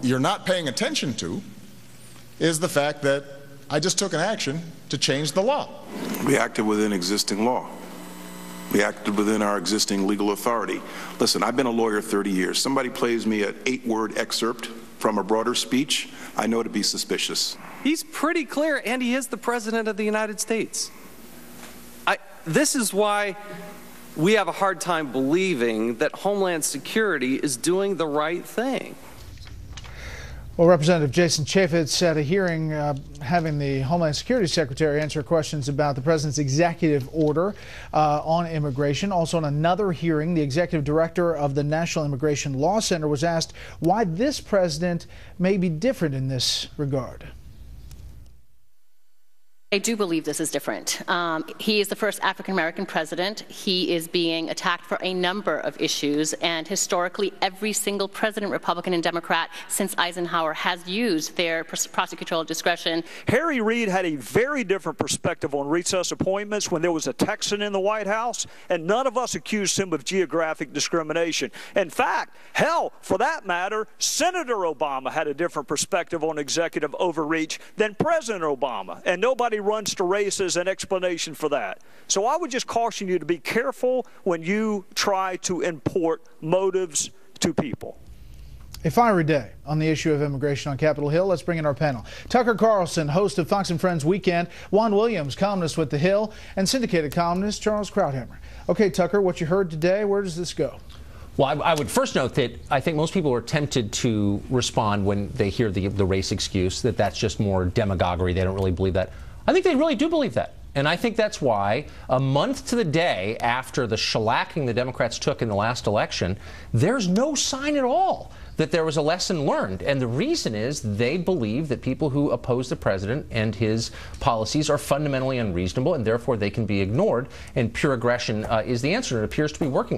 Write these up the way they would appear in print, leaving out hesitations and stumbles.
you're not paying attention to is the fact that I just took an action to change the law. We acted within existing law. We acted within our existing legal authority. Listen, I've been a lawyer 30 years. Somebody plays me an 8-word excerpt from a broader speech, I know to be suspicious. He's pretty clear, and he is the President of the United States. This is why we have a hard time believing that Homeland Security is doing the right thing. Well, Representative Jason Chaffetz at a hearing having the Homeland Security Secretary answer questions about the President's executive order on immigration. Also, in another hearing, the Executive Director of the National Immigration Law Center was asked why this president may be different in this regard. I do believe this is different. He is the first African-American president. He is being attacked for a number of issues, and historically every single president, Republican and Democrat, since Eisenhower has used their prosecutorial discretion. Harry Reid had a very different perspective on recess appointments when there was a Texan in the White House, and none of us accused him of geographic discrimination. In fact, hell, for that matter, Senator Obama had a different perspective on executive overreach than President Obama, and nobody runs to race as an explanation for that. So I would just caution you to be careful when you try to import motives to people. A fiery day on the issue of immigration on Capitol Hill. Let's bring in our panel. Tucker Carlson, host of Fox and Friends Weekend, Juan Williams, columnist with The Hill, and syndicated columnist Charles Krauthammer. Okay, Tucker, what you heard today, where does this go? Well, I would first note that I think most people are tempted to respond when they hear the race excuse, that that's just more demagoguery. They don't really believe that. I think they really do believe that. And I think that's why, a month to the day after the shellacking the Democrats took in the last election, there's no sign at all that there was a lesson learned. And the reason is they believe that people who oppose the president and his policies are fundamentally unreasonable, and therefore they can be ignored, and pure aggression is the answer. It appears to be working.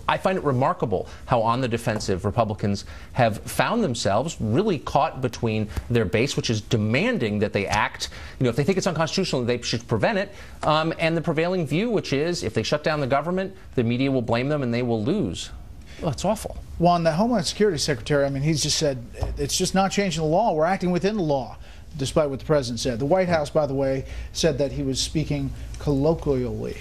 I find it remarkable how on the defensive Republicans have found themselves really caught between their base, which is demanding that they act, if they think it's unconstitutional, they should prevent it, and the prevailing view, which is if they shut down the government, the media will blame them and they will lose. Oh, it's awful. Juan, the Homeland Security Secretary, I mean, he's just said it's just not changing the law. We're acting within the law, despite what the president said. The White House, by the way, said that he was speaking colloquially.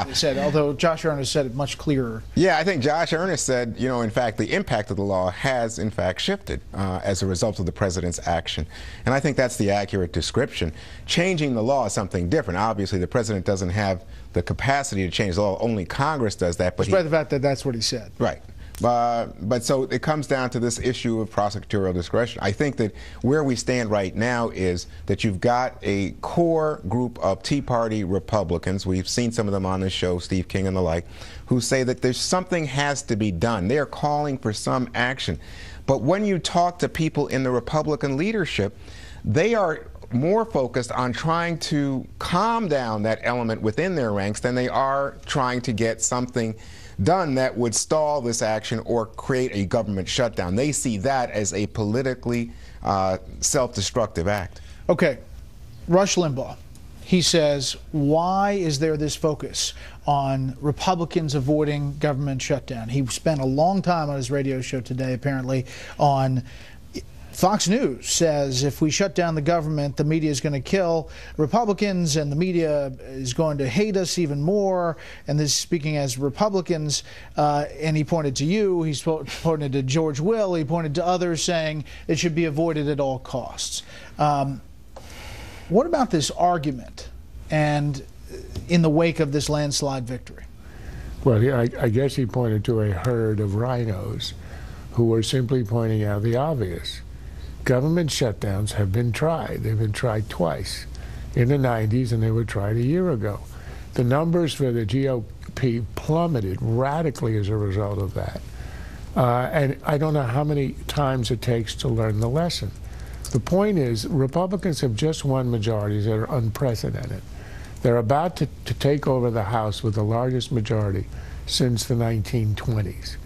He said, although Josh Earnest said it much clearer. Yeah, I think Josh Earnest said, in fact, the impact of the law has, in fact, shifted as a result of the president's action. And I think that's the accurate description. Changing the law is something different. Obviously, the president doesn't have the capacity to change the law. Only Congress does that. Despite the fact that that's what he said. Right. But so it comes down to this issue of prosecutorial discretion. I think that where we stand right now is that you've got a core group of Tea Party Republicans, we've seen some of them on this show, Steve King and the like, who say that there's something has to be done. They're calling for some action. But when you talk to people in the Republican leadership, they are more focused on trying to calm down that element within their ranks than they are trying to get something done that would stall this action or create a government shutdown. They see that as a politically self-destructive act. Okay, Rush Limbaugh, he says, why is there this focus on Republicans avoiding government shutdown? He spent a long time on his radio show today, apparently, on Fox News says if we shut down the government, the media is going to kill Republicans and the media is going to hate us even more. And this is speaking as Republicans. And he pointed to you. He pointed to George Will. He pointed to others saying it should be avoided at all costs. What about this argument and in the wake of this landslide victory? Well, I guess he pointed to a herd of rhinos who were simply pointing out the obvious. Government shutdowns have been tried. They've been tried twice in the 90s, and they were tried a year ago. The numbers for the GOP plummeted radically as a result of that. And I don't know how many times it takes to learn the lesson. The point is, Republicans have just won majorities that are unprecedented. They're about to take over the House with the largest majority since the 1920s.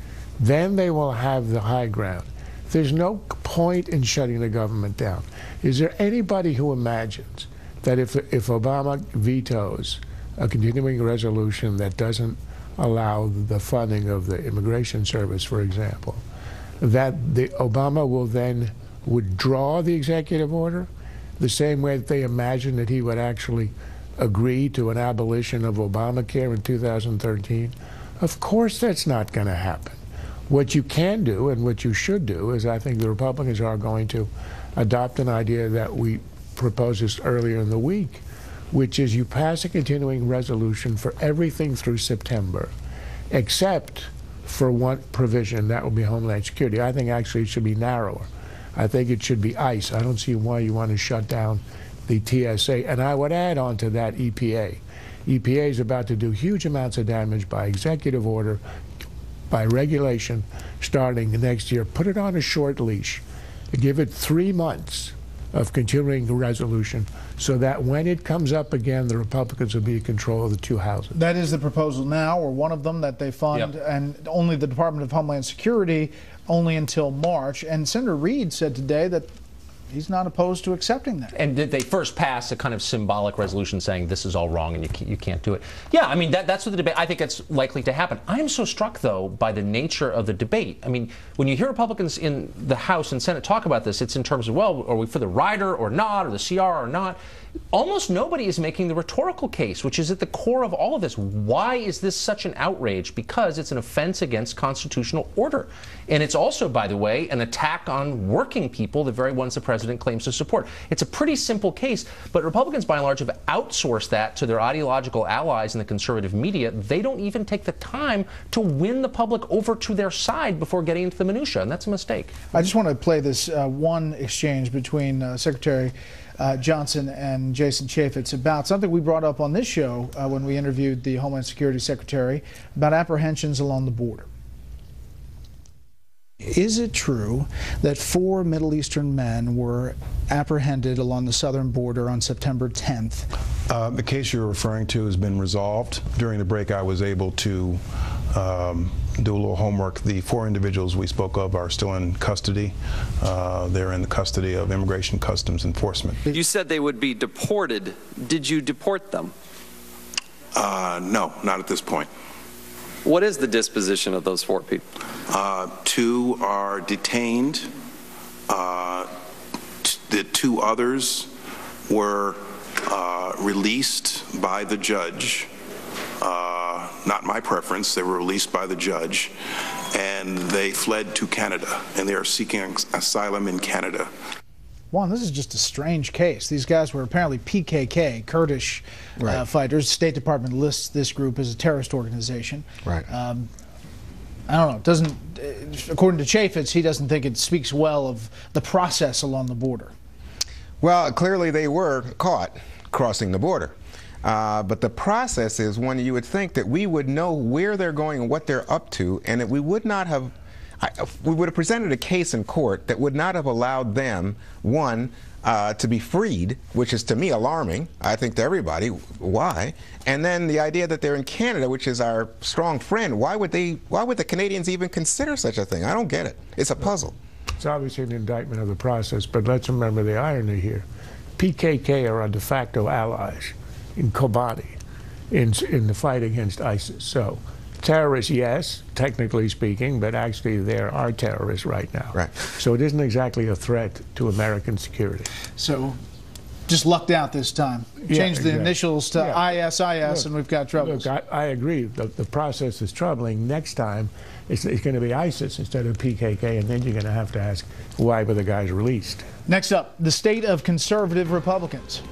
Then they will have the high ground. There's no point in shutting the government down. Is there anybody who imagines that if Obama vetoes a continuing resolution that doesn't allow the funding of the Immigration Service, for example, that Obama will then withdraw the executive order, the same way that they imagined that he would actually agree to an abolition of Obamacare in 2013? Of course that's not going to happen. What you can do and what you should do is, I think the Republicans are going to adopt an idea that we proposed this earlier in the week, which is you pass a continuing resolution for everything through September, except for one provision, that will be Homeland Security. I think actually it should be narrower. I think it should be ICE. I don't see why you want to shut down the TSA. And I would add on to that EPA. EPA is about to do huge amounts of damage by executive order, by regulation, starting next year. Put it on a short leash. Give it 3 months of continuing the resolution so that when it comes up again, the Republicans will be in control of the two houses. That is the proposal now, or one of them that they fund, and only the Department of Homeland Security only until March. And Senator Reid said today that he's not opposed to accepting that. And did they first pass a kind of symbolic resolution saying this is all wrong and you can't do it? Yeah, I mean, that's what the debate, I think it's likely to happen. I am so struck, though, by the nature of the debate. I mean, when you hear Republicans in the House and Senate talk about this, it's in terms of, well, are we for the rider or not, or the CR or not? Almost nobody is making the rhetorical case, which is at the core of all of this. Why is this such an outrage? Because it's an offense against constitutional order. And it's also, by the way, an attack on working people, the very ones the president claims to support. It's a pretty simple case, but Republicans, by and large, have outsourced that to their ideological allies in the conservative media. They don't even take the time to win the public over to their side before getting into the minutia, and that's a mistake. I just want to play this one exchange between Secretary Johnson and Jason Chaffetz about something we brought up on this show when we interviewed the Homeland Security Secretary about apprehensions along the border. Is it true that 4 Middle Eastern men were apprehended along the southern border on September 10th? The case you're referring to has been resolved. During the break, I was able to do a little homework. The 4 individuals we spoke of are still in custody. They're in the custody of Immigration Customs Enforcement. You said they would be deported. Did you deport them? No, not at this point. What is the disposition of those 4 people? 2 are detained. The 2 others were released by the judge. Not my preference. They were released by the judge, and they fled to Canada, and they are seeking asylum in Canada. Juan, this is just a strange case. These guys were apparently PKK, Kurdish fighters. State Department lists this group as a terrorist organization. Right. I don't know. It doesn't, according to Chaffetz, he doesn't think it speaks well of the process along the border. Well, clearly they were caught crossing the border. But the process is one you would think that we would know where they're going and what they're up to, and that we would not have, we would have presented a case in court that would not have allowed them, one, to be freed, which is to me alarming, I think to everybody, why? And then the idea that they're in Canada, which is our strong friend, why would the Canadians even consider such a thing? I don't get it. It's a puzzle. It's obviously an indictment of the process, but let's remember the irony here. PKK are our de facto allies in Kobani in the fight against ISIS. So terrorists, yes, technically speaking, but actually there are terrorists right now. Right. So it isn't exactly a threat to American security. So just lucked out this time. Change the initials to ISIS and we've got trouble. Look, I agree. The process is troubling. Next time it's going to be ISIS instead of PKK, and then you're going to have to ask, why were the guys released? Next up, the state of conservative Republicans.